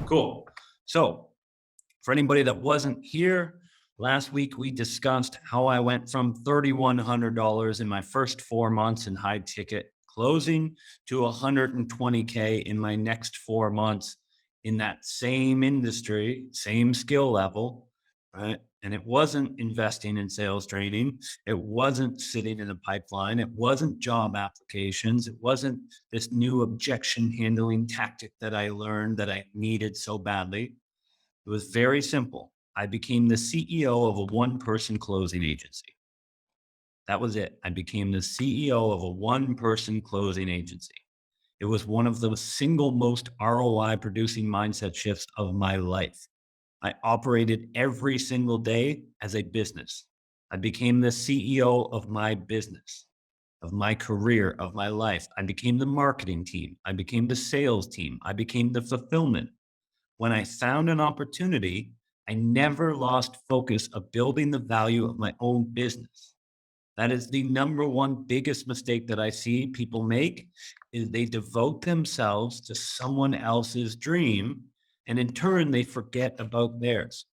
Cool. So for anybody that wasn't here, last week we discussed how I went from $3,100 in my first 4 months in high ticket closing to $120K in my next 4 months in that same industry, same skill level, right? And it wasn't investing in sales training. It wasn't sitting in a pipeline. It wasn't job applications. It wasn't this new objection handling tactic that I learned that I needed so badly. It was very simple. I became the CEO of a one-person closing agency. That was it. I became the CEO of a one-person closing agency. It was one of the single most ROI producing mindset shifts of my life. I operated every single day as a business. I became the CEO of my business, of my career, of my life. I became the marketing team. I became the sales team. I became the fulfillment. When I found an opportunity, I never lost focus of building the value of my own business. That is the number one biggest mistake that I see people make is they devote themselves to someone else's dream, and in turn, they forget about theirs.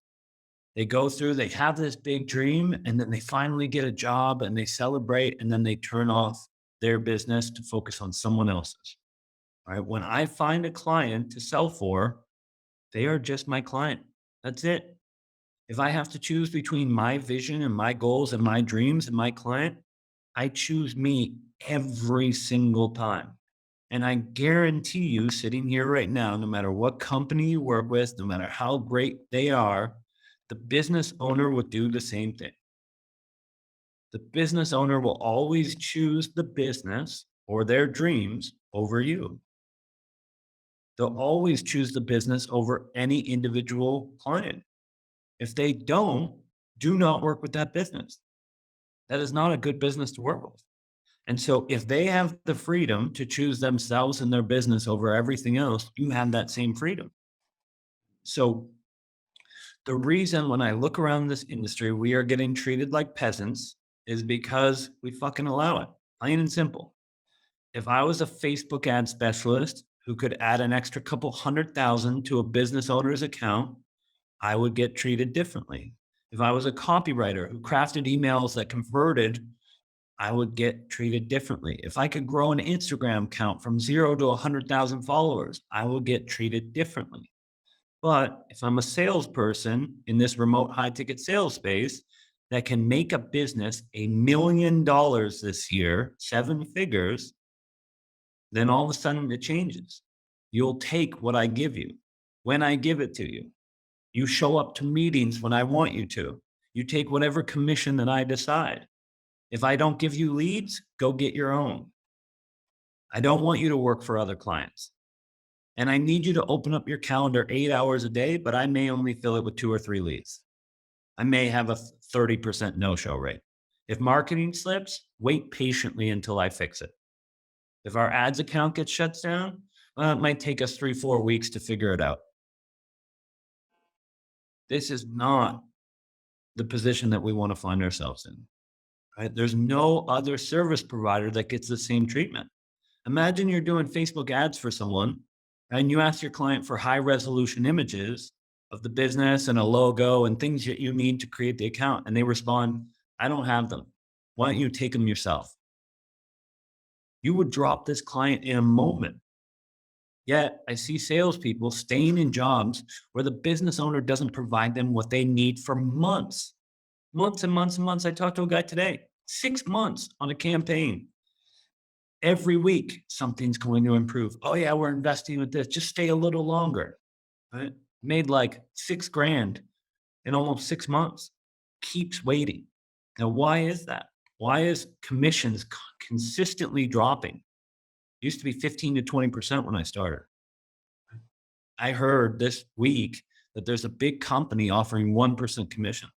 They go through, they have this big dream, and then they finally get a job and they celebrate, and then they turn off their business to focus on someone else's. All right. When I find a client to sell for, they are just my client. That's it. If I have to choose between my vision and my goals and my dreams and my client, I choose me every single time. And I guarantee you, sitting here right now, no matter what company you work with, no matter how great they are, the business owner would do the same thing. The business owner will always choose the business or their dreams over you. They'll always choose the business over any individual client. If they don't, do not work with that business. That is not a good business to work with. And so if they have the freedom to choose themselves and their business over everything else, you have that same freedom. So the reason when I look around this industry, we are getting treated like peasants is because we fucking allow it, plain and simple. If I was a Facebook ad specialist who could add an extra couple 100,000 to a business owner's account, I would get treated differently. If I was a copywriter who crafted emails that converted, I would get treated differently. If I could grow an Instagram account from 0 to 100,000 followers, I would get treated differently. But if I'm a salesperson in this remote high ticket sales space that can make a business $1 million this year, 7 figures, then all of a sudden it changes. You'll take what I give you when I give it to you. You show up to meetings when I want you to. You take whatever commission that I decide. If I don't give you leads, go get your own. I don't want you to work for other clients. And I need you to open up your calendar 8 hours a day, but I may only fill it with 2 or 3 leads. I may have a 30% no-show rate. If marketing slips, wait patiently until I fix it. If our ads account gets shut down, it might take us 3-4 weeks to figure it out. This is not the position that we want to find ourselves in, right? There's no other service provider that gets the same treatment. Imagine you're doing Facebook ads for someone and you ask your client for high resolution images of the business and a logo and things that you need to create the account. And they respond, I don't have them. Why don't you take them yourself? You would drop this client in a moment. Yet I see salespeople staying in jobs where the business owner doesn't provide them what they need for months, months and months and months. I talked to a guy today, 6 months on a campaign. Every week, something's going to improve. Oh yeah, we're investing with this. Just stay a little longer. Right? Made like $6,000 in almost 6 months. Keeps waiting. Now, why is that? Why is commissions consistently dropping? It used to be 15 to 20% when I started. I heard this week that there's a big company offering 1% commission,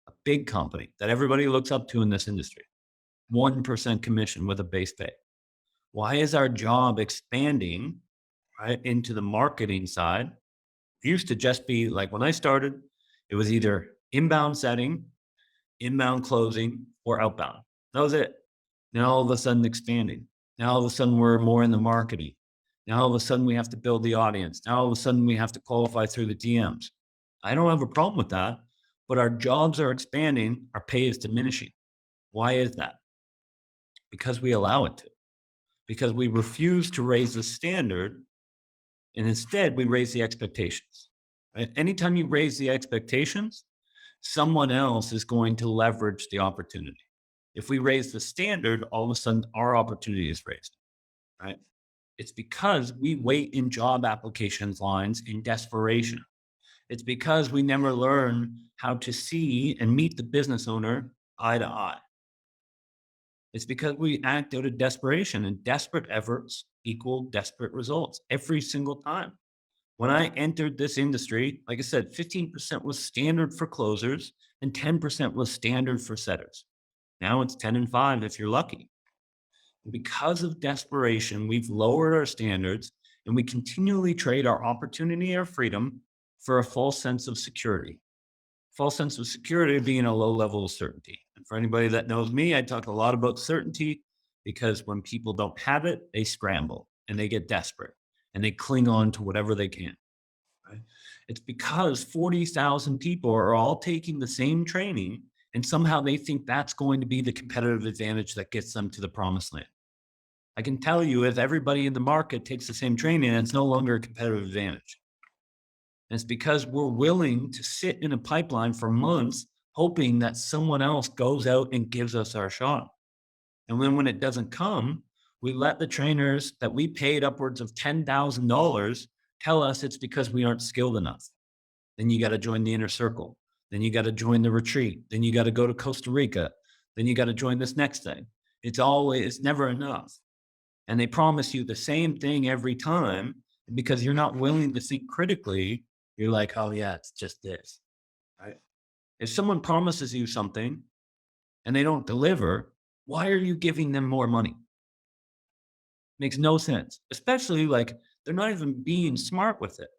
a big company that everybody looks up to in this industry, 1% commission with a base pay. Why is our job expanding, right, into the marketing side? It used to just be like when I started, it was either inbound setting, inbound closing, or outbound. That was it. Now all of a sudden expanding. Now all of a sudden we're more in the marketing. Now, all of a sudden, we have to build the audience. Now, all of a sudden, we have to qualify through the DMs. I don't have a problem with that, but our jobs are expanding, our pay is diminishing. Why is that? Because we allow it to, because we refuse to raise the standard, and instead we raise the expectations. Right? Anytime you raise the expectations, someone else is going to leverage the opportunity. If we raise the standard, all of a sudden our opportunity is raised, right? It's because we wait in job applications lines in desperation. It's because we never learn how to see and meet the business owner eye to eye. It's because we act out of desperation, and desperate efforts equal desperate results every single time. When I entered this industry, like I said, 15% was standard for closers and 10% was standard for setters. Now it's 10 and 5 if you're lucky. And because of desperation, we've lowered our standards and we continually trade our opportunity or freedom for a false sense of security. False sense of security being a low level of certainty. And for anybody that knows me, I talk a lot about certainty because when people don't have it, they scramble and they get desperate and they cling on to whatever they can. Right? It's because 40,000 people are all taking the same training and somehow they think that's going to be the competitive advantage that gets them to the promised land. I can tell you if everybody in the market takes the same training, it's no longer a competitive advantage. And it's because we're willing to sit in a pipeline for months, hoping that someone else goes out and gives us our shot. And then when it doesn't come, we let the trainers that we paid upwards of $10,000 tell us it's because we aren't skilled enough. Then you got to join the inner circle. Then you got to join the retreat. Then you got to go to Costa Rica. Then you got to join this next thing. It's never enough. And they promise you the same thing every time. And because you're not willing to think critically, you're like, oh yeah, it's just this. Right? If someone promises you something and they don't deliver, why are you giving them more money? Makes no sense. Especially like they're not even being smart with it.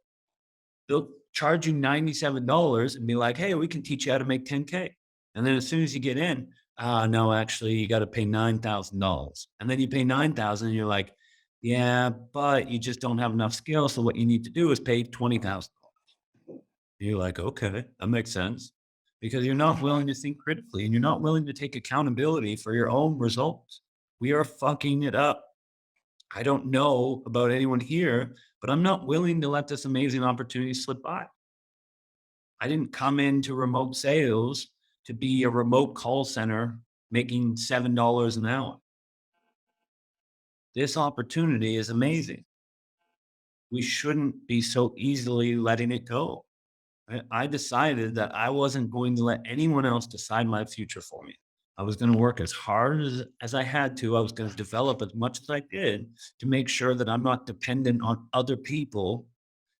They'll charge you $97 and be like, hey, we can teach you how to make 10K. And then as soon as you get in, no, actually, you got to pay $9,000. And then you pay $9,000 and you're like, yeah, but you just don't have enough skill. So what you need to do is pay $20,000. You're like, okay, that makes sense. Because you're not willing to think critically and you're not willing to take accountability for your own results. We are fucking it up. I don't know about anyone here, but I'm not willing to let this amazing opportunity slip by. I didn't come into remote sales to be a remote call center making $7 an hour. This opportunity is amazing. We shouldn't be so easily letting it go. I decided that I wasn't going to let anyone else decide my future for me. I was going to work as hard as I had to. I was going to develop as much as I did to make sure that I'm not dependent on other people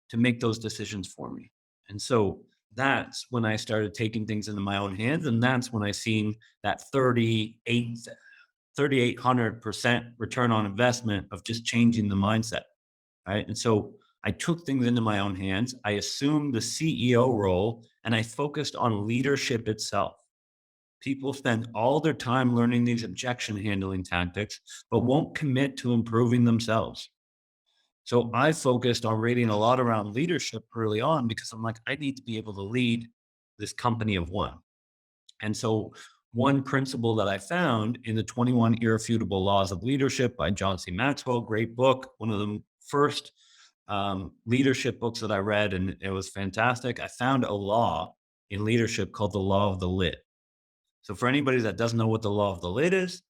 to make those decisions for me. And so that's when I started taking things into my own hands. And that's when I seen that 3,800% return on investment of just changing the mindset. Right. And so I took things into my own hands. I assumed the CEO role and I focused on leadership itself. People spend all their time learning these objection handling tactics, but won't commit to improving themselves. So I focused on reading a lot around leadership early on because I'm like, I need to be able to lead this company of one. And so one principle that I found in the 21 Irrefutable Laws of Leadership by John C. Maxwell, great book, one of the first leadership books that I read, and it was fantastic. I found a law in leadership called the law of the lid. So for anybody that doesn't know what the law of the lid is,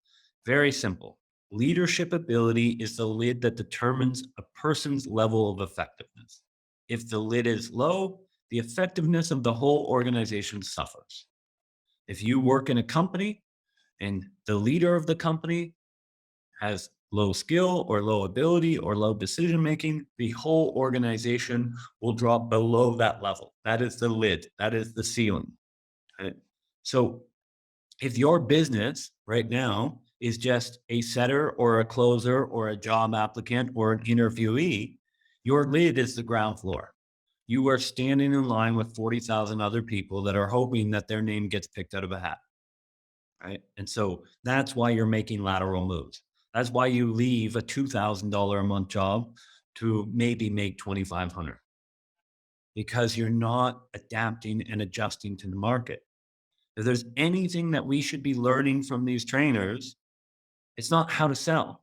very simple. Leadership ability is the lid that determines a person's level of effectiveness. If the lid is low, the effectiveness of the whole organization suffers. If you work in a company and the leader of the company has low skill or low ability or low decision making, the whole organization will drop below that level. That is the lid. That is the ceiling. Right? So if your business right now is just a setter or a closer or a job applicant or an interviewee, your lid is the ground floor. You are standing in line with 40,000 other people that are hoping that their name gets picked out of a hat. Right. And so that's why you're making lateral moves. That's why you leave a $2,000 a month job to maybe make 2,500 because you're not adapting and adjusting to the market. If there's anything that we should be learning from these trainers, it's not how to sell.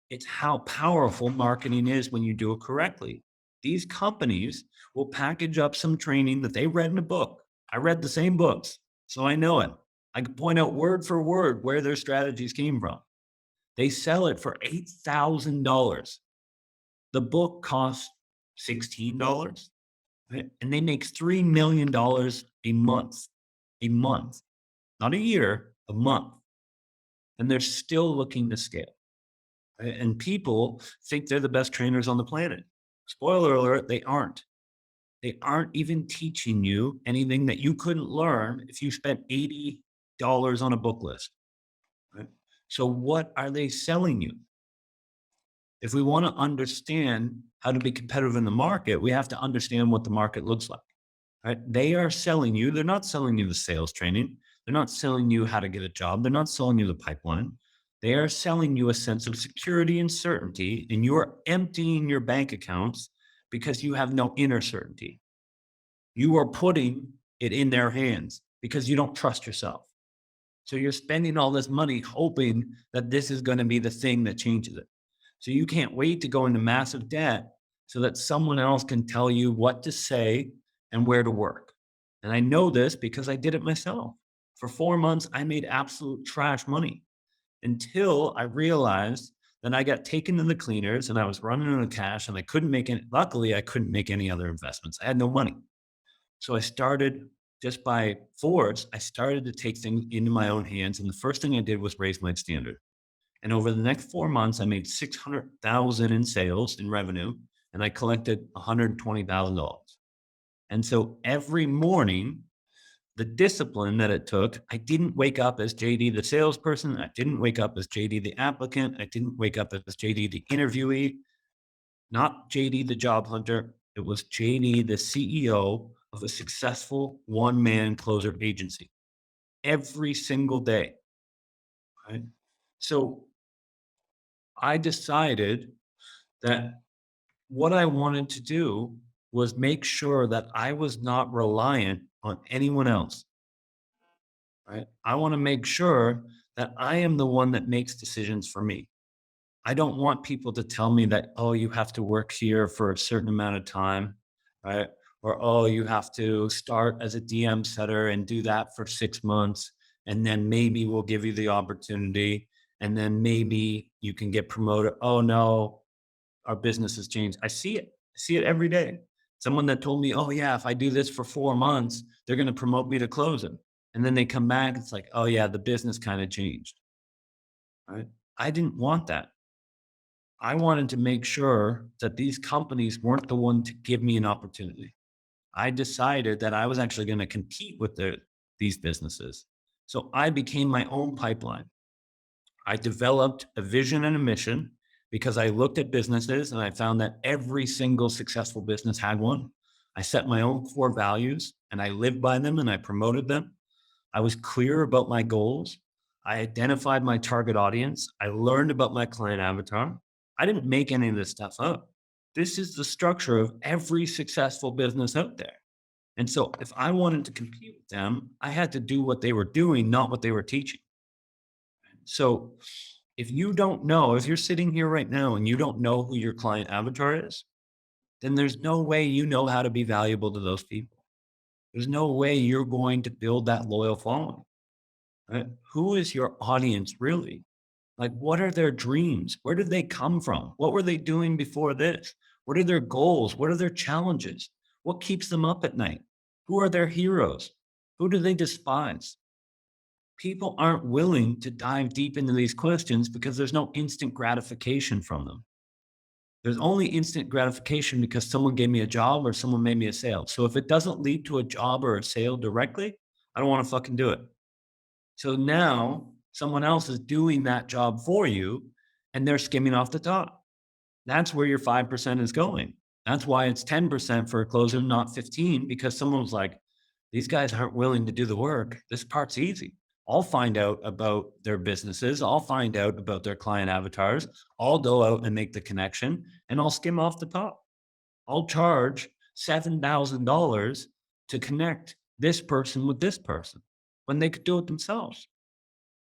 It's how powerful marketing is when you do it correctly. These companies will package up some training that they read in a book. I read the same books, so I know it. I can point out word for word where their strategies came from. They sell it for $8,000. The book costs $16, right? And they make $3 million a month, not a year, a month. And they're still looking to scale. Right? And people think they're the best trainers on the planet. Spoiler alert, they aren't. They aren't even teaching you anything that you couldn't learn if you spent $80 on a book list. Right? So, what are they selling you? If we want to understand how to be competitive in the market, we have to understand what the market looks like. Right? They are selling you, they're not selling you the sales training. They're not selling you how to get a job. They're not selling you the pipeline. They are selling you a sense of security and certainty, and you're emptying your bank accounts because you have no inner certainty. You are putting it in their hands because you don't trust yourself. So you're spending all this money hoping that this is going to be the thing that changes it. So you can't wait to go into massive debt so that someone else can tell you what to say and where to work. And I know this because I did it myself. For 4 months, I made absolute trash money until I realized that I got taken to the cleaners and I was running out of cash and I couldn't make any, luckily, I couldn't make any other investments. I had no money. So I started just by force, I started to take things into my own hands. And the first thing I did was raise my standard. And over the next 4 months, I made 600,000 in sales in revenue, and I collected $120,000. And so every morning, the discipline that it took, I didn't wake up as JD the salesperson. I didn't wake up as JD the applicant. I didn't wake up as JD the interviewee, not JD the job hunter. It was JD the CEO of a successful one-man closer agency every single day. Right? So I decided that what I wanted to do was make sure that I was not reliant on anyone else. Right? I want to make sure that I am the one that makes decisions for me. I don't want people to tell me that, oh, you have to work here for a certain amount of time, right? Or, oh, you have to start as a DM setter and do that for 6 months. And then maybe we'll give you the opportunity. And then maybe you can get promoted. Oh, no, our business has changed. I see it. I see it every day. Someone that told me, oh, yeah, if I do this for 4 months, they're going to promote me to closer. And then they come back. It's like, oh, yeah, the business kind of changed. Right? I didn't want that. I wanted to make sure that these companies weren't the one to give me an opportunity. I decided that I was actually going to compete with these businesses. So I became my own pipeline. I developed a vision and a mission because I looked at businesses and I found that every single successful business had one. I set my own core values and I lived by them and I promoted them. I was clear about my goals. I identified my target audience. I learned about my client avatar. I didn't make any of this stuff up. This is the structure of every successful business out there. And so if I wanted to compete with them, I had to do what they were doing, not what they were teaching. So if you don't know, if you're sitting here right now and you don't know who your client avatar is, then there's no way you know how to be valuable to those people. There's no way you're going to build that loyal following. Right? Who is your audience really? Like, what are their dreams? Where did they come from? What were they doing before this? What are their goals? What are their challenges? What keeps them up at night? Who are their heroes? Who do they despise? People aren't willing to dive deep into these questions because there's no instant gratification from them. There's only instant gratification because someone gave me a job or someone made me a sale. So if it doesn't lead to a job or a sale directly, I don't want to fucking do it. So now someone else is doing that job for you and they're skimming off the top. That's where your 5% is going. That's why it's 10% for a closer, not 15, because someone was like, these guys aren't willing to do the work. This part's easy. I'll find out about their businesses. I'll find out about their client avatars. I'll go out and make the connection and I'll skim off the top. I'll charge $7,000 to connect this person with this person when they could do it themselves.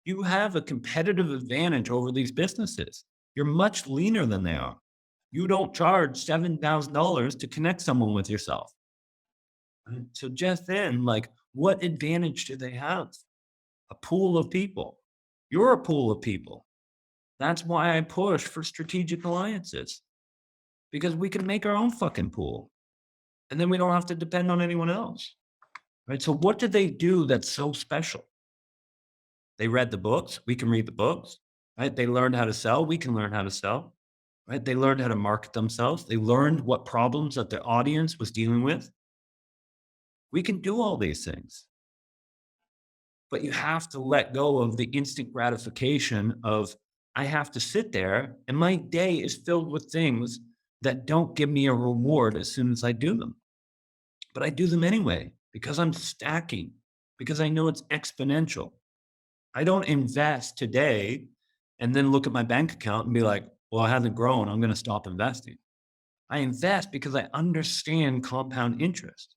You have a competitive advantage over these businesses. You're much leaner than they are. You don't charge $7,000 to connect someone with yourself. Right? So just then, like, what advantage do they have? A pool of people. You're a pool of people. That's why I push for strategic alliances because we can make our own fucking pool and then we don't have to depend on anyone else. Right. So, what did they do that's so special? They read the books. We can read the books. Right. They learned how to sell. We can learn how to sell. Right. They learned how to market themselves. They learned what problems that their audience was dealing with. We can do all these things. But you have to let go of the instant gratification of, I have to sit there and my day is filled with things that don't give me a reward as soon as I do them. But I do them anyway because I'm stacking, because I know it's exponential. I don't invest today and then look at my bank account and be like, well, it hasn't grown. I'm going to stop investing. I invest because I understand compound interest.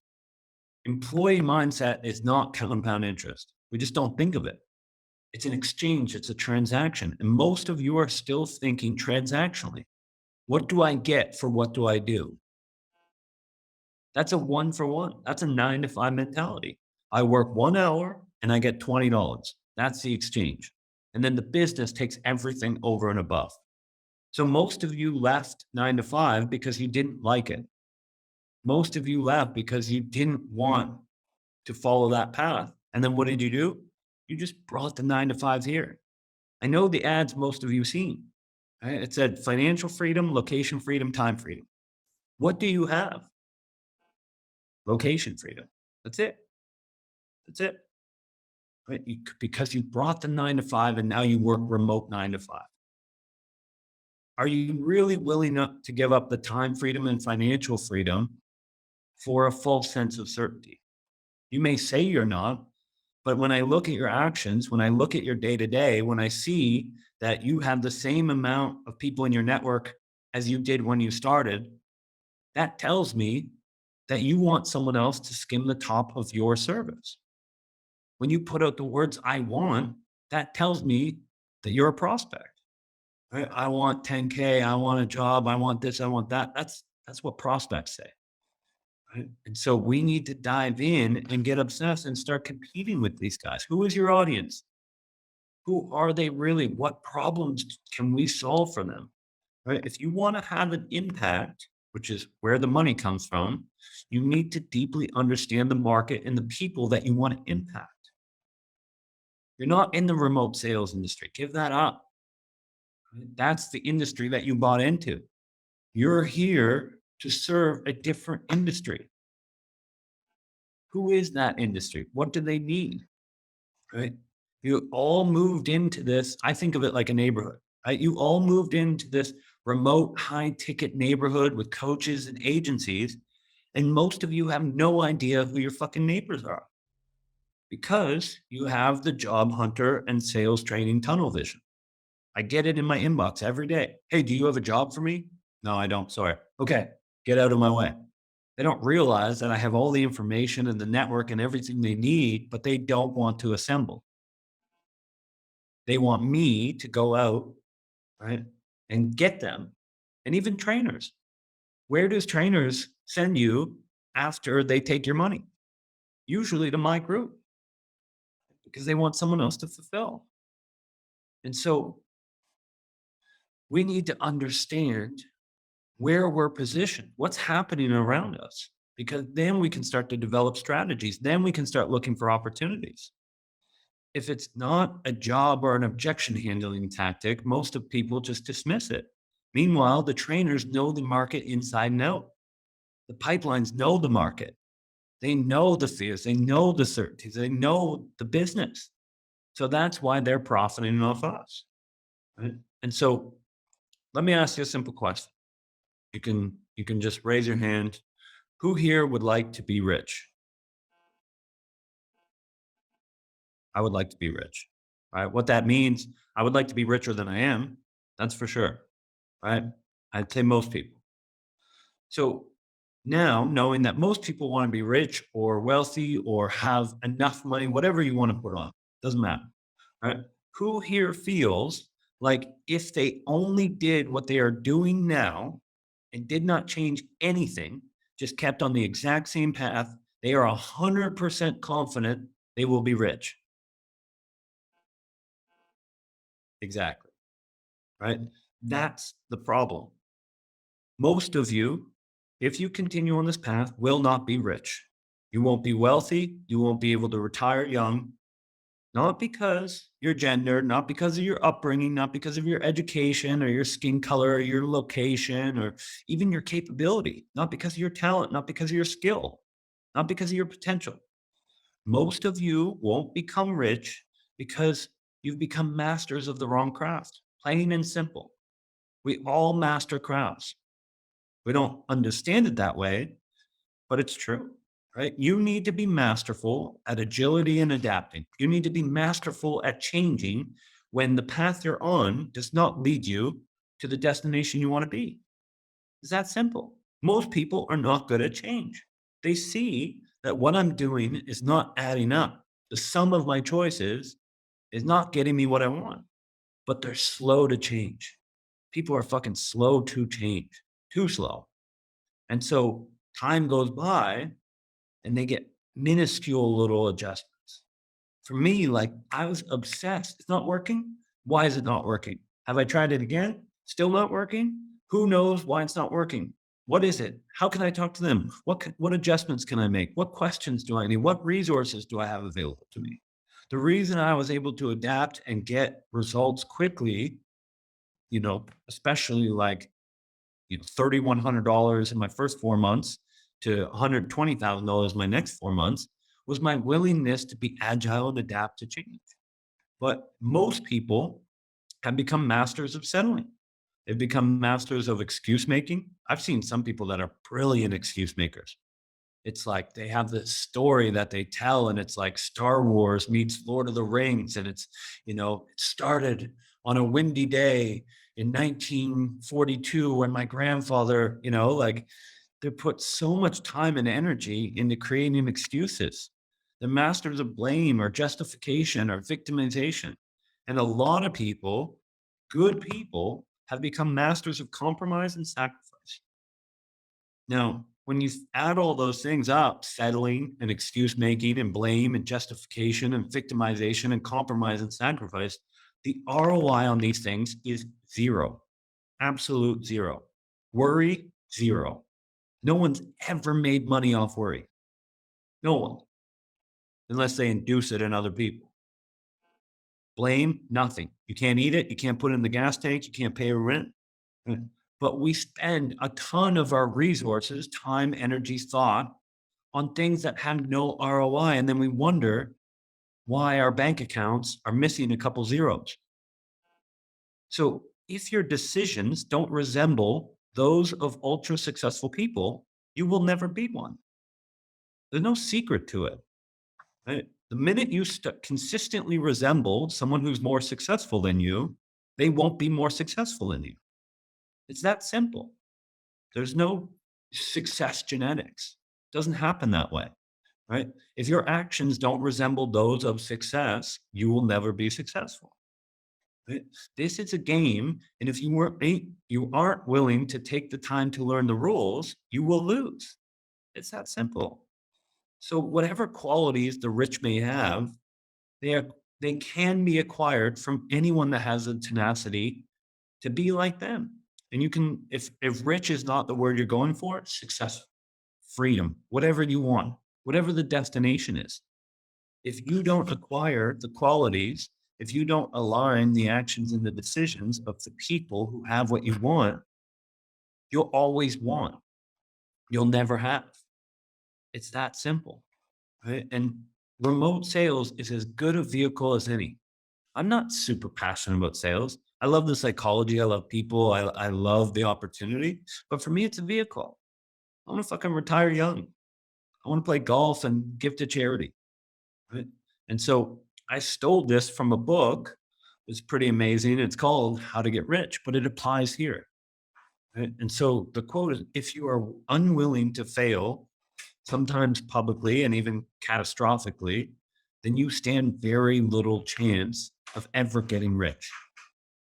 Employee mindset is not compound interest. We just don't think of it. It's an exchange, it's a transaction. And most of you are still thinking transactionally. What do I get for what do I do? That's a 1-for-1. That's a 9 to 5 mentality. I work 1 hour and I get $20. That's the exchange. And then the business takes everything over and above. So most of you left 9 to 5 because you didn't like it. Most of you left because you didn't want to follow that path. And then what did you do? You just brought the 9 to 5s here. I know the ads most of you seen. Right? It said financial freedom, location freedom, time freedom. What do you have? Location freedom. That's it. That's it. Right? Because you brought the 9 to 5 and now you work remote 9 to 5. Are you really willing to give up the time freedom and financial freedom for a false sense of certainty? You may say you're not, but when I look at your actions, when I look at your day to day, when I see that you have the same amount of people in your network as you did when you started, that tells me that you want someone else to skim the top of your service. When you put out the words, I want, that tells me that you're a prospect. Right? I want 10K, I want a job, I want this, I want that. That's what prospects say. Right? And so we need to dive in and get obsessed and start competing with these guys. Who is your audience? Who are they really? What problems can we solve for them? Right? If you want to have an impact, which is where the money comes from, you need to deeply understand the market and the people that you want to impact. You're not in the remote sales industry. Give that up. Right? That's the industry that you bought into. You're here to serve a different industry. Who is that industry? What do they need? Right? You all moved into this. I think of it like a neighborhood, right? You all moved into this remote, high ticket neighborhood with coaches and agencies. And most of you have no idea who your fucking neighbors are because you have the job hunter and sales training tunnel vision. I get it in my inbox every day. Hey, do you have a job for me? No, I don't. Sorry. Okay. Get out of my way. They don't realize that I have all the information and the network and everything they need, but they don't want to assemble. They want me to go out, right, and get them. And even trainers. Where does trainers send you after they take your money? Usually to my group because they want someone else to fulfill. And so we need to understand where we're positioned, what's happening around us, because then we can start to develop strategies. Then we can start looking for opportunities. If it's not a job or an objection handling tactic, most of people just dismiss it. Meanwhile, the trainers know the market inside and out. The pipelines know the market. They know the fears. They know the certainties. They know the business. So that's why they're profiting off us. Right? And so let me ask you a simple question. You can just raise your hand. Who here would like to be rich? I would like to be rich. Right? What that means, I would like to be richer than I am. That's for sure. Right? I'd say most people. So now, knowing that most people want to be rich or wealthy or have enough money, whatever you want to put on, doesn't matter. Right? Who here feels like if they only did what they are doing now and did not change anything, just kept on the exact same path, they are 100% confident they will be rich? Exactly. Right? That's the problem. Most of you, if you continue on this path, will not be rich. You won't be wealthy. You won't be able to retire young, not because your gender, not because of your upbringing, not because of your education or your skin color or your location or even your capability, not because of your talent, not because of your skill, not because of your potential. Most of you won't become rich because you've become masters of the wrong craft, plain and simple. We all master crafts. We don't understand it that way, but it's true, right? You need to be masterful at agility and adapting. You need to be masterful at changing when the path you're on does not lead you to the destination you want to be. It's that simple. Most people are not good at change. They see that what I'm doing is not adding up. The sum of my choices is not getting me what I want, but they're slow to change. People are fucking slow to change, too slow. And so time goes by and they get minuscule little adjustments. For me, like I was obsessed. It's not working. Why is it not working? Have I tried it again? Still not working? Who knows why it's not working? What is it? How can I talk to them? What adjustments can I make? What questions do I need? What resources do I have available to me? The reason I was able to adapt and get results quickly, especially like $3,100 in my first 4 months to $120,000 my next 4 months was my willingness to be agile and adapt to change. But most people have become masters of settling. They've become masters of excuse making. I've seen some people that are brilliant excuse makers. It's like they have this story that they tell, and it's like Star Wars meets Lord of the Rings. And it started on a windy day in 1942 when my grandfather, like they put so much time and energy into creating excuses. The masters of blame or justification or victimization. And a lot of people, good people, have become masters of compromise and sacrifice. Now, when you add all those things up, settling and excuse making and blame and justification and victimization and compromise and sacrifice, the ROI on these things is zero, absolute zero. Worry, zero. No one's ever made money off worry. No one, unless they induce it in other people. Blame, nothing. You can't eat it. You can't put it in the gas tank. You can't pay a rent. But we spend a ton of our resources, time, energy, thought on things that have no ROI. And then we wonder why our bank accounts are missing a couple zeros. So if your decisions don't resemble those of ultra successful people, you will never be one. There's no secret to it. Right? The minute you consistently resemble someone who's more successful than you, they won't be more successful than you. It's that simple. There's no success genetics. It doesn't happen that way, right? If your actions don't resemble those of success, you will never be successful. Right? This is a game, and if you aren't willing to take the time to learn the rules, you will lose. It's that simple. So whatever qualities the rich may have, they can be acquired from anyone that has the tenacity to be like them. And you can, if rich is not the word you're going for, success, freedom, whatever you want, whatever the destination is. If you don't acquire the qualities, if you don't align the actions and the decisions of the people who have what you want, you'll always want. You'll never have. It's that simple, right? And remote sales is as good a vehicle as any. I'm not super passionate about sales. I love the psychology. I love people. I love the opportunity. But for me, it's a vehicle. I want to fucking retire young. I want to play golf and give to charity. Right? And so I stole this from a book. It's pretty amazing. It's called How to Get Rich, but it applies here. Right? And so the quote is, if you are unwilling to fail, sometimes publicly and even catastrophically, then you stand very little chance of ever getting rich.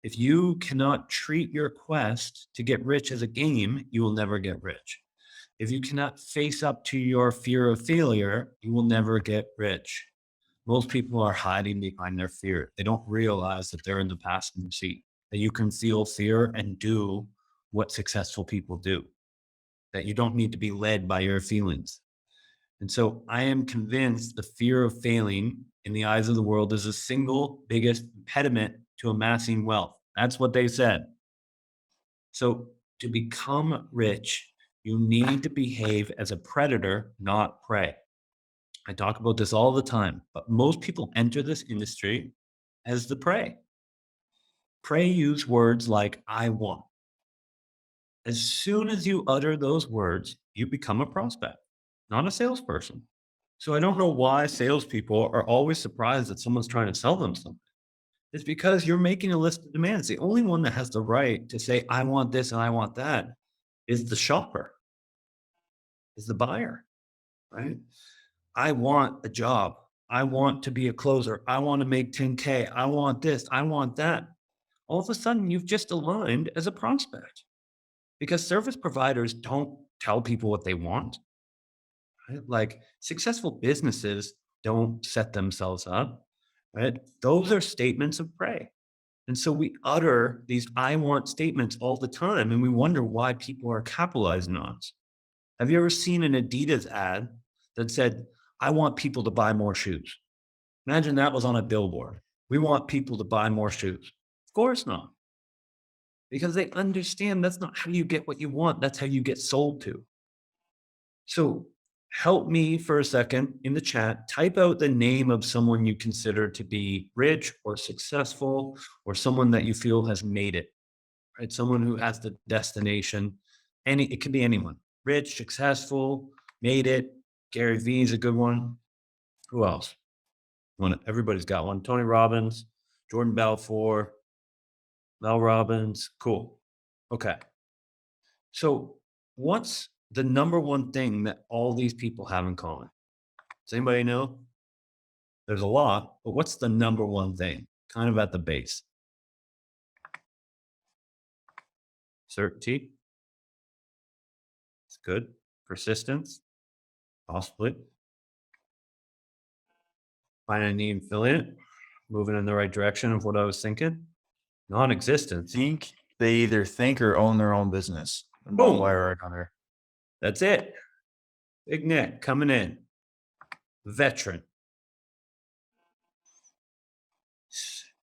If you cannot treat your quest to get rich as a game, you will never get rich. If you cannot face up to your fear of failure, you will never get rich. Most people are hiding behind their fear. They don't realize that they're in the passenger seat, that you can feel fear and do what successful people do, that you don't need to be led by your feelings. And so I am convinced the fear of failing in the eyes of the world is the single biggest impediment to amassing wealth. That's what they said. So to become rich, you need to behave as a predator, not prey. I talk about this all the time, but most people enter this industry as the prey. Prey use words like I want. As soon as you utter those words, you become a prospect, not a salesperson. So I don't know why salespeople are always surprised that someone's trying to sell them something. It's because you're making a list of demands. The only one that has the right to say, I want this and I want that is the shopper, is the buyer, right? I want a job. I want to be a closer. I want to make 10K. I want this. I want that. All of a sudden, you've just aligned as a prospect because service providers don't tell people what they want. Right? Like successful businesses don't set themselves up, right? Those are statements of prey. And so we utter these I want statements all the time and we wonder why people are capitalizing on us. Have you ever seen an Adidas ad that said, I want people to buy more shoes? Imagine that was on a billboard. We want people to buy more shoes. Of course not, because they understand that's not how you get what you want. That's how you get sold to. So help me for a second in the chat. Type out the name of someone you consider to be rich or successful or someone that you feel has made it, right? Someone who has the destination. It could be anyone. Rich, successful, made it. Gary Vee is a good one. Who else? Everybody's got one. Tony Robbins, Jordan Belfort, Mel Robbins. Cool. Okay. So what's the number one thing that all these people have in common? Does anybody know? There's a lot, but what's the number one thing? Kind of at the base. Certainty. It's good. Persistence. Possibly. Finding a need and filling it. Moving in the right direction of what I was thinking. Non-existence. They either think or own their own business in one Boom. way or another. That's it. Big Nick coming in. Veteran.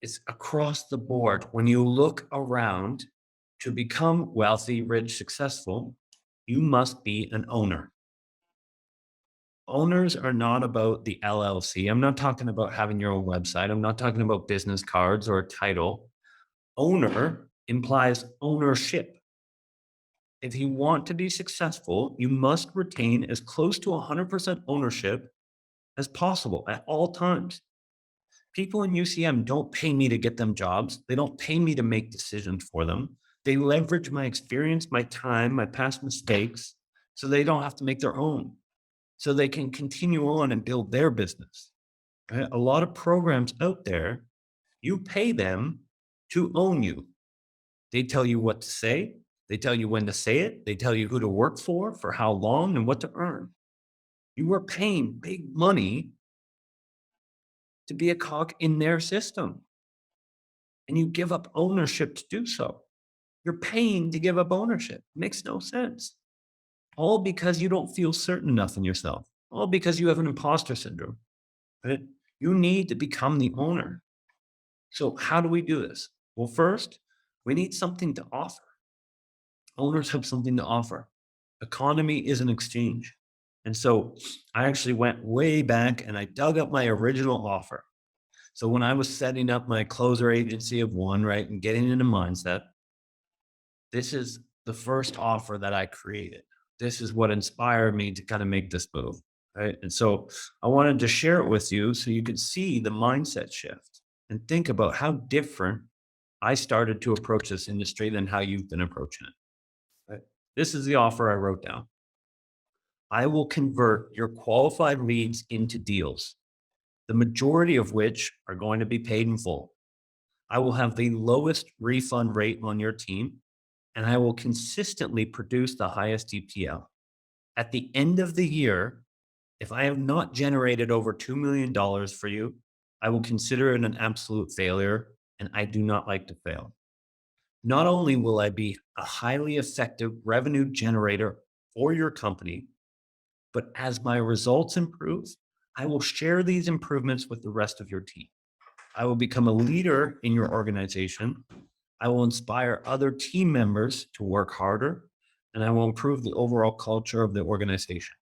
It's across the board. When you look around to become wealthy, rich, successful, you must be an owner. Owners are not about the LLC. I'm not talking about having your own website. I'm not talking about business cards or a title. Owner implies ownership. If you want to be successful, you must retain as close to 100% ownership as possible at all times. People in UCM don't pay me to get them jobs. They don't pay me to make decisions for them. They leverage my experience, my time, my past mistakes, so they don't have to make their own, so they can continue on and build their business. Right? A lot of programs out there, you pay them to own you. They tell you what to say. They tell you when to say it. They tell you who to work for how long, and what to earn. You are paying big money to be a cog in their system. And you give up ownership to do so. You're paying to give up ownership. Makes no sense. All because you don't feel certain enough in yourself. All because you have an imposter syndrome. Right? You need to become the owner. So how do we do this? Well, first, we need something to offer. Owners have something to offer. Economy is an exchange. And so I actually went way back and I dug up my original offer. So when I was setting up my closer agency of one, right, and getting into mindset, this is the first offer that I created. This is what inspired me to kind of make this move. right? And so I wanted to share it with you so you could see the mindset shift and think about how different I started to approach this industry than how you've been approaching it. Right? This is the offer I wrote down. I will convert your qualified leads into deals, the majority of which are going to be paid in full. I will have the lowest refund rate on your team, and I will consistently produce the highest EPL. At the end of the year, if I have not generated over $2 million for you, I will consider it an absolute failure, and I do not like to fail. Not only will I be a highly effective revenue generator for your company, but as my results improve, I will share these improvements with the rest of your team. I will become a leader in your organization. I will inspire other team members to work harder, and I will improve the overall culture of the organization.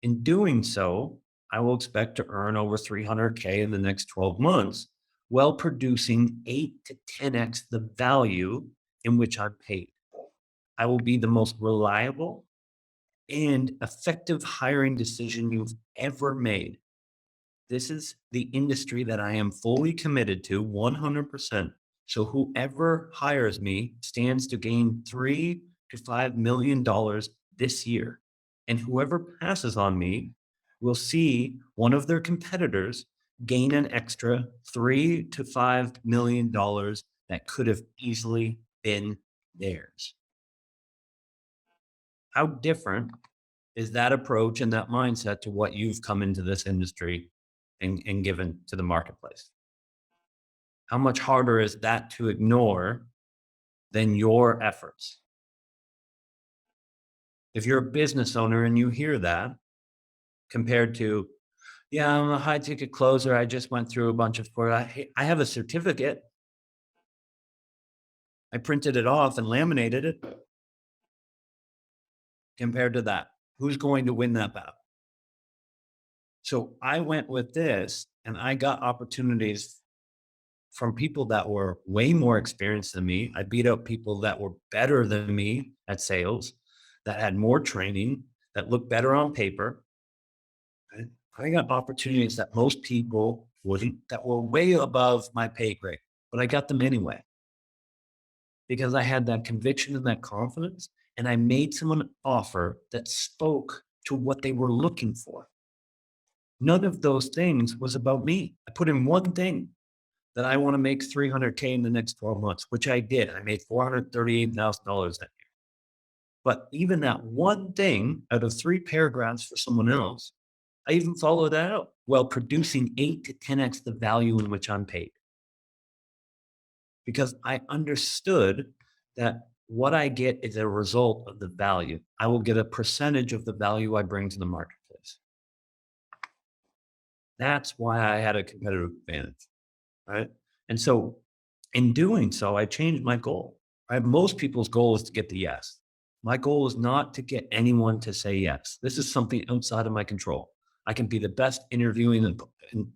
In doing so, I will expect to earn over 300K in the next 12 months while producing 8 to 10x the value in which I'm paid. I will be the most reliable and effective hiring decision you've ever made. This is the industry that I am fully committed to 100%. So whoever hires me stands to gain $3 to $5 million this year. And whoever passes on me will see one of their competitors gain an extra $3 to $5 million that could have easily been theirs. How different is that approach and that mindset to what you've come into this industry and given to the marketplace? How much harder is that to ignore than your efforts? If you're a business owner and you hear that compared to, yeah, I'm a high ticket closer. I just went through a bunch of course. I have a certificate. I printed it off and laminated it. Compared to that, who's going to win that battle? So I went with this and I got opportunities from people that were way more experienced than me. I beat up people that were better than me at sales, that had more training, that looked better on paper. Right? I got opportunities that most people wouldn't, that were way above my pay grade, but I got them anyway because I had that conviction and that confidence. And I made someone an offer that spoke to what they were looking for. None of those things was about me. I put in one thing that I want to make 300K in the next 12 months, which I did. I made $438,000 that year. But even that one thing out of 3 paragraphs for someone else, I even followed that out while producing 8 to 10x the value in which I'm paid. Because I understood that what I get is a result of the value. I will get a percentage of the value I bring to the marketplace. That's why I had a competitive advantage. Right. And so in doing so, I changed my goal. Right. Most people's goal is to get the yes. My goal is not to get anyone to say yes. This is something outside of my control. I can be the best interviewing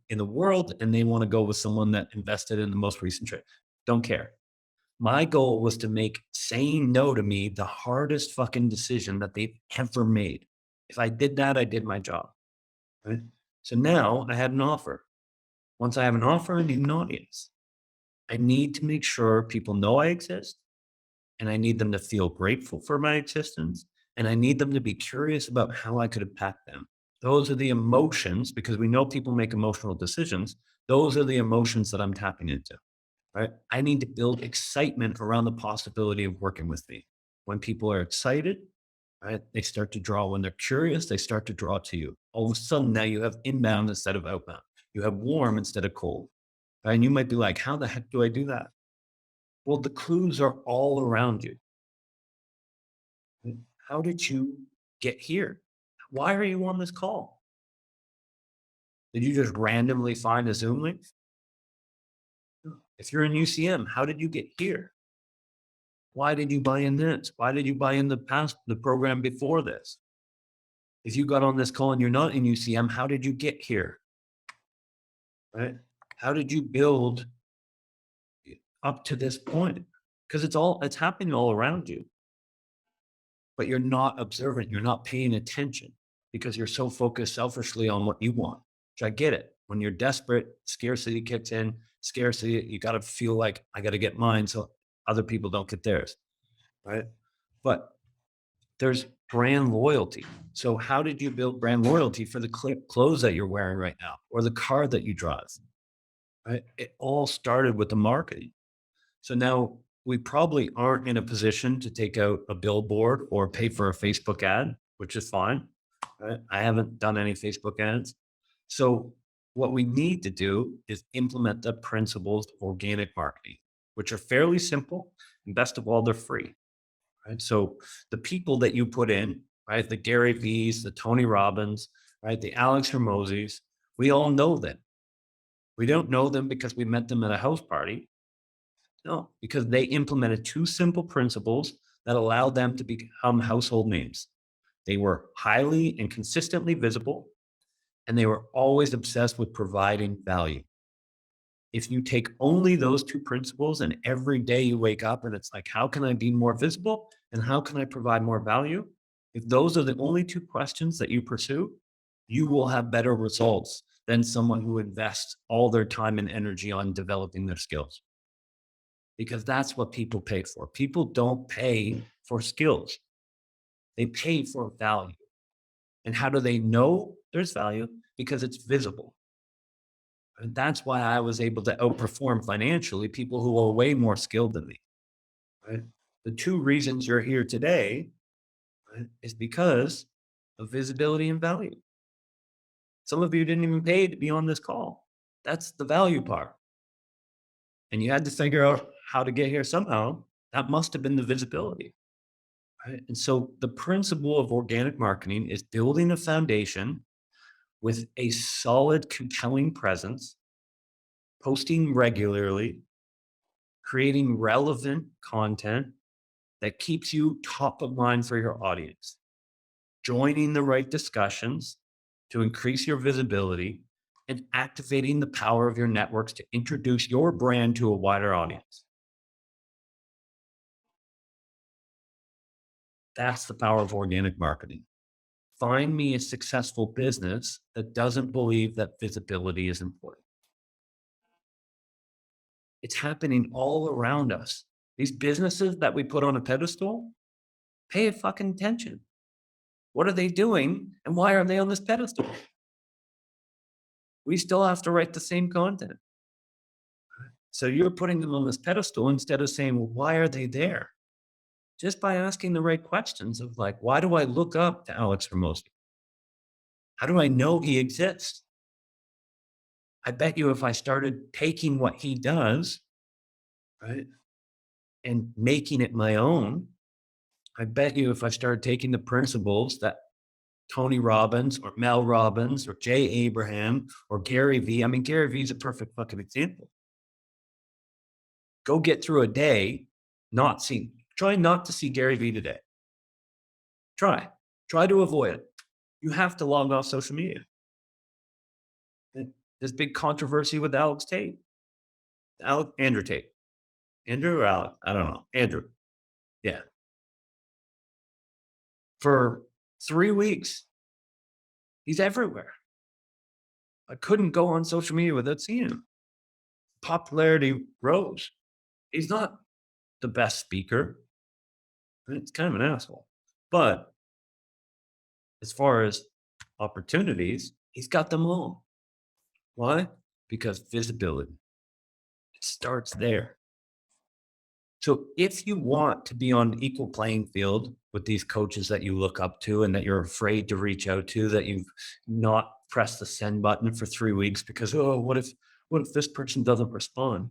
in the world, and they want to go with someone that invested in the most recent trade. Don't care. My goal was to make saying no to me the hardest fucking decision that they've ever made. If I did that, I did my job. Right. So now I had an offer. Once I have an offer, I need an audience. I need to make sure people know I exist, and I need them to feel grateful for my existence, and I need them to be curious about how I could impact them. Those are the emotions, because we know people make emotional decisions. Those are the emotions that I'm tapping into, right? I need to build excitement around the possibility of working with me. When people are excited, right, they start to draw. When they're curious, they start to draw to you. All of a sudden, now you have inbound instead of outbound. You have warm instead of cold. Right? And you might be like, how the heck do I do that? Well, the clues are all around you. How did you get here? Why are you on this call? Did you just randomly find a Zoom link? If you're in UCM, how did you get here? Why did you buy in this? Why did you buy in the program before this? If you got on this call and you're not in UCM, how did you get here? Right? How did you build up to this point? Because it's happening all around you. But you're not observant, you're not paying attention because you're so focused selfishly on what you want, which I get it. When you're desperate, scarcity kicks in. Scarcity, you got to feel like I got to get mine so other people don't get theirs, right? But there's brand loyalty. So how did you build brand loyalty for the clothes that you're wearing right now or the car that you drive? Right? It all started with the marketing. So now we probably aren't in a position to take out a billboard or pay for a Facebook ad, which is fine. Right? I haven't done any Facebook ads. So what we need to do is implement the principles of organic marketing, which are fairly simple. And best of all, they're free. Right. So the people that you put in, right? The Gary V's, the Tony Robbins, right? The Alex Hermosis, we all know them. We don't know them because we met them at a house party. No, because they implemented two simple principles that allowed them to become household names. They were highly and consistently visible, and they were always obsessed with providing value. If you take only those two principles and every day you wake up and it's like, how can I be more visible and how can I provide more value? If those are the only two questions that you pursue, you will have better results than someone who invests all their time and energy on developing their skills. Because that's what people pay for. People don't pay for skills, they pay for value. And how do they know there's value? Because it's visible. And that's why I was able to outperform financially people who are way more skilled than me. Right? The two reasons you're here today, right, is because of visibility and value. Some of you didn't even pay to be on this call. That's the value part. And you had to figure out how to get here somehow. That must have been the visibility. Right? And so the principle of organic marketing is building a foundation with a solid, compelling presence, posting regularly, creating relevant content that keeps you top of mind for your audience, joining the right discussions to increase your visibility, and activating the power of your networks to introduce your brand to a wider audience. That's the power of organic marketing. Find me a successful business that doesn't believe that visibility is important. It's happening all around us. These businesses that we put on a pedestal, pay fucking attention. What are they doing and why are they on this pedestal? We still have to write the same content. So you're putting them on this pedestal instead of saying, well, why are they there? Just by asking the right questions of like, why do I look up to Alex Hermosi? How do I know he exists? I bet you if I started taking what he does, right, and making it my own, I bet you if I started taking the principles that Tony Robbins or Mel Robbins or Jay Abraham or Gary V. I mean, Gary V is a perfect fucking example. Go get through a day, try not to see Gary V today. Try to avoid it. You have to log off social media. There's big controversy with Andrew Tate. Andrew or Alex? I don't know. Andrew. Yeah. For 3 weeks, he's everywhere. I couldn't go on social media without seeing him. Popularity rose. He's not the best speaker. It's kind of an asshole. But as far as opportunities, he's got them all. Why? Because visibility. It starts there. So if you want to be on an equal playing field with these coaches that you look up to and that you're afraid to reach out to, that you've not pressed the send button for 3 weeks because, oh, what if this person doesn't respond?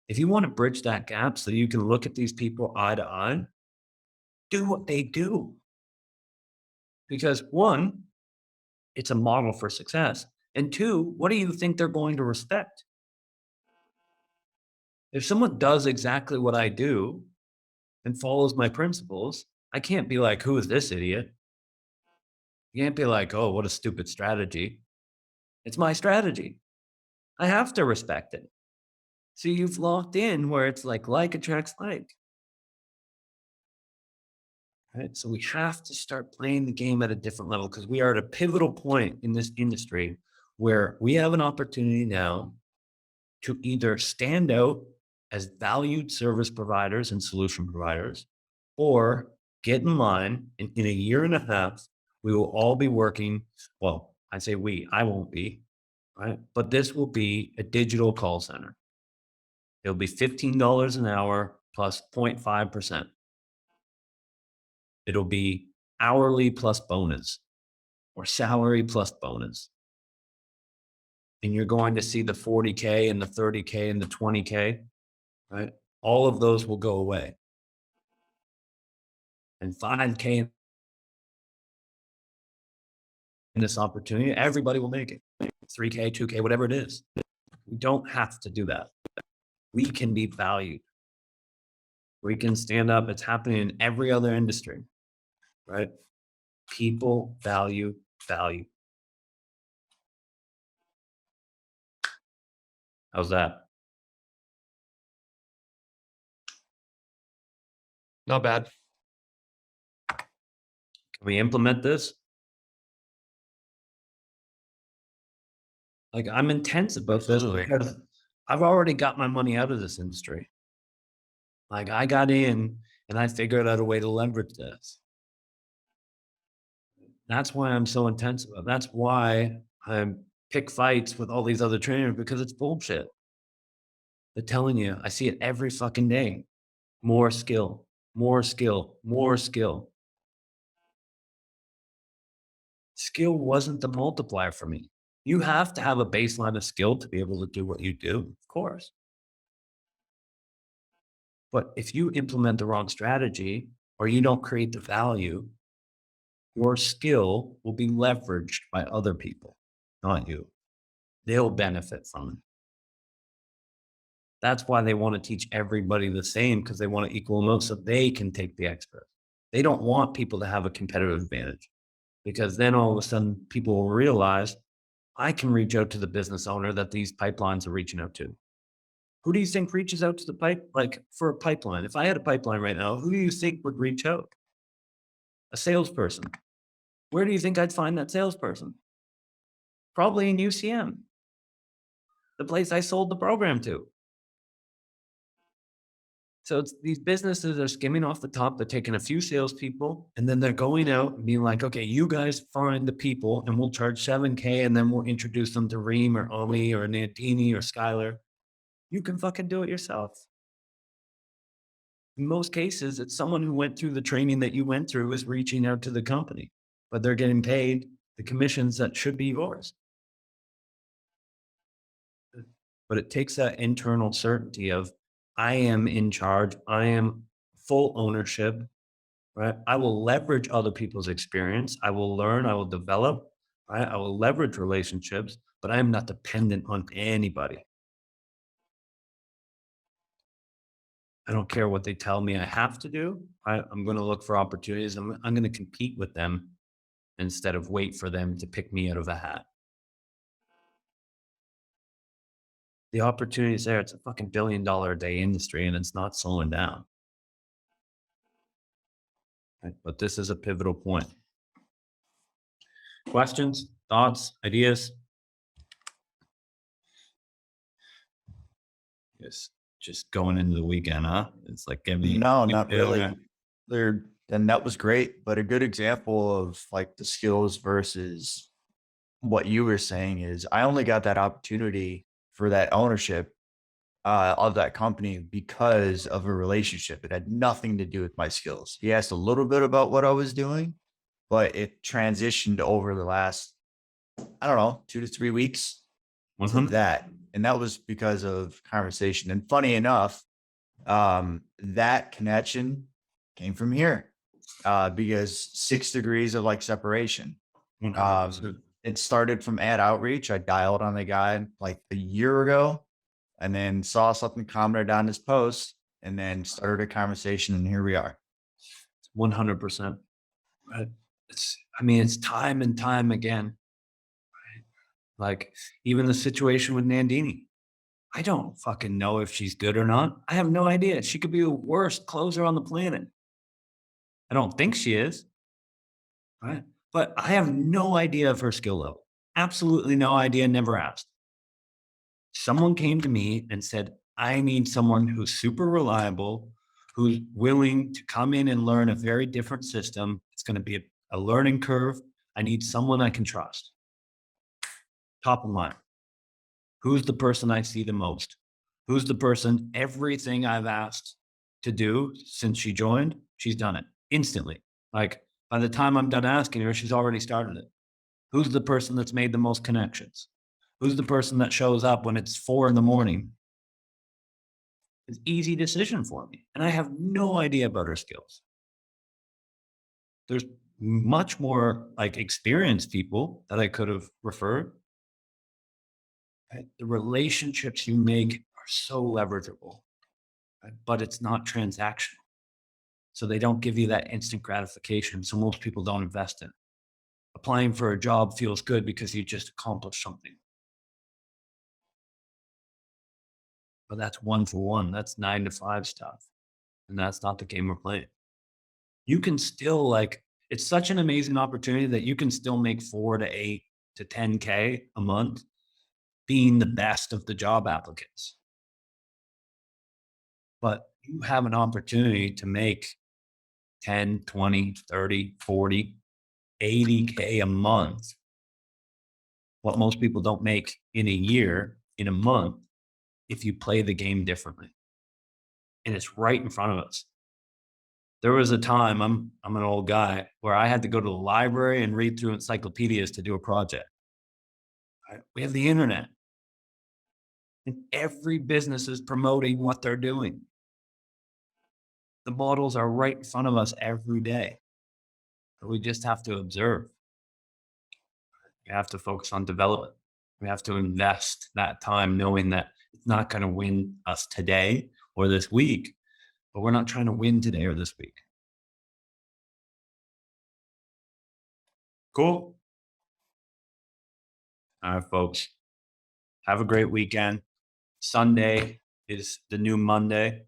If you want to bridge that gap so you can look at these people eye to eye, do what they do. Because one, it's a model for success. And two, what do you think they're going to respect? If someone does exactly what I do and follows my principles, I can't be like, who is this idiot? You can't be like, oh, what a stupid strategy. It's my strategy. I have to respect it. So you've locked in where it's like attracts like. right? So we have to start playing the game at a different level because we are at a pivotal point in this industry where we have an opportunity now to either stand out as valued service providers and solution providers, or get in line. In a year and a half, we will all be working. Well, I say we, I won't be, right? But this will be a digital call center. It'll be $15 an hour plus 0.5%. It'll be hourly plus bonus or salary plus bonus. And you're going to see the 40K and the 30K and the 20K, right? All of those will go away. And 5K in this opportunity, everybody will make it. 3K, 2K, whatever it is. We don't have to do that. We can be valued. We can stand up. It's happening in every other industry, right? People value value. How's that? Not bad. Can we implement this? Like, I'm intense about this Absolutely. because I've already got my money out of this industry. Like, I got in and I figured out a way to leverage this. That's why I'm so intense about it. That's why I pick fights with all these other trainers because it's bullshit. They're telling you, I see it every fucking day. More skill, more skill, more skill. Skill wasn't the multiplier for me. You have to have a baseline of skill to be able to do what you do, of course. But if you implement the wrong strategy or you don't create the value, your skill will be leveraged by other people, not you. They'll benefit from it. That's why they want to teach everybody the same because they want to equal them so they can take the expert. They don't want people to have a competitive advantage because then all of a sudden people will realize I can reach out to the business owner that these pipelines are reaching out to. Who do you think reaches out to the pipe? Like for a pipeline, if I had a pipeline right now, who do you think would reach out? A salesperson. Where do you think I'd find that salesperson? Probably in UCM, the place I sold the program to. So it's these businesses are skimming off the top. They're taking a few salespeople and then they're going out and being like, okay, you guys find the people and we'll charge 7K and then we'll introduce them to Reem or Omi or Nantini or Skylar. You can fucking do it yourself. In most cases, it's someone who went through the training that you went through is reaching out to the company, but they're getting paid the commissions that should be yours. But it takes that internal certainty of I am in charge. I am full ownership, right? I will leverage other people's experience. I will learn. I will develop, right? I will leverage relationships, but I am not dependent on anybody. I don't care what they tell me I have to do. I'm going to look for opportunities. I'm going to compete with them instead of wait for them to pick me out of a hat. The opportunity is there. It's a fucking $1 billion a day industry and it's not slowing down. Right? But this is a pivotal point. Questions, thoughts, ideas? Yes, just going into the weekend, huh? It's like give me No, not really. And that was great, but a good example of like the skills versus what you were saying is I only got that opportunity for that ownership of that company because of a relationship. It had nothing to do with my skills. He asked a little bit about what I was doing, but it transitioned over the last, I don't know, 2 to 3 weeks to that. And that was because of conversation. And funny enough, that connection came from here because 6 degrees of like separation. It started from ad outreach. I dialed on the guy like a year ago and then saw something commented on his post and then started a conversation. And here we are. 100%. Right? It's time and time again. Right? Like even the situation with Nandini. I don't fucking know if she's good or not. I have no idea. She could be the worst closer on the planet. I don't think she is, right? But I have no idea of her skill level. Absolutely no idea, never asked. Someone came to me and said, I need someone who's super reliable, who's willing to come in and learn a very different system. It's going to be a learning curve. I need someone I can trust. Top of mind. Who's the person I see the most? Who's the person everything I've asked to do since she joined, she's done it instantly. Like by the time I'm done asking her, she's already started it. Who's the person that's made the most connections? Who's the person that shows up when it's 4 a.m? It's an easy decision for me. And I have no idea about her skills. There's much more like experienced people that I could have referred. Right? The relationships you make are so leverageable, right? But it's not transactional. So they don't give you that instant gratification. So most people don't invest in it. Applying for a job feels good because you just accomplished something. But that's one for one. That's 9 to 5 stuff. And that's not the game we're playing. You can still like, it's such an amazing opportunity that you can still make 4 to 8 to 10K a month being the best of the job applicants. But you have an opportunity to make 10, 20, 30, 40, 80K a month. What most people don't make in a year, in a month, if you play the game differently. And it's right in front of us. There was a time, I'm an old guy, where I had to go to the library and read through encyclopedias to do a project. Right? We have the internet. And every business is promoting what they're doing. The models are right in front of us every day. We just have to observe. We have to focus on development. We have to invest that time knowing that it's not going to win us today or this week, but we're not trying to win today or this week. Cool. All right, folks. Have a great weekend. Sunday is the new Monday.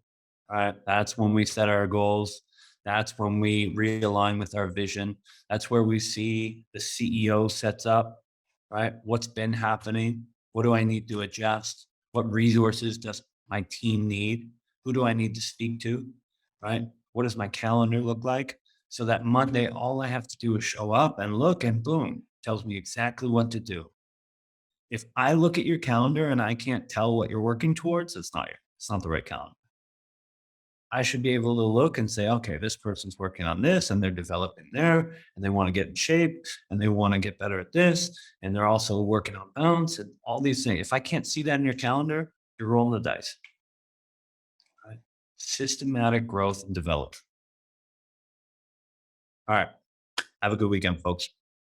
All right. That's when we set our goals. That's when we realign with our vision. That's where we see the CEO sets up, right? What's been happening? What do I need to adjust? What resources does my team need? Who do I need to speak to, right? What does my calendar look like? So that Monday, all I have to do is show up and look, and boom, tells me exactly what to do. If I look at your calendar and I can't tell what you're working towards, it's not the right calendar. I should be able to look and say, okay, this person's working on this and they're developing there and they want to get in shape and they want to get better at this. And they're also working on balance and all these things. If I can't see that in your calendar, you're rolling the dice. Right? Systematic growth and development. All right. Have a good weekend, folks.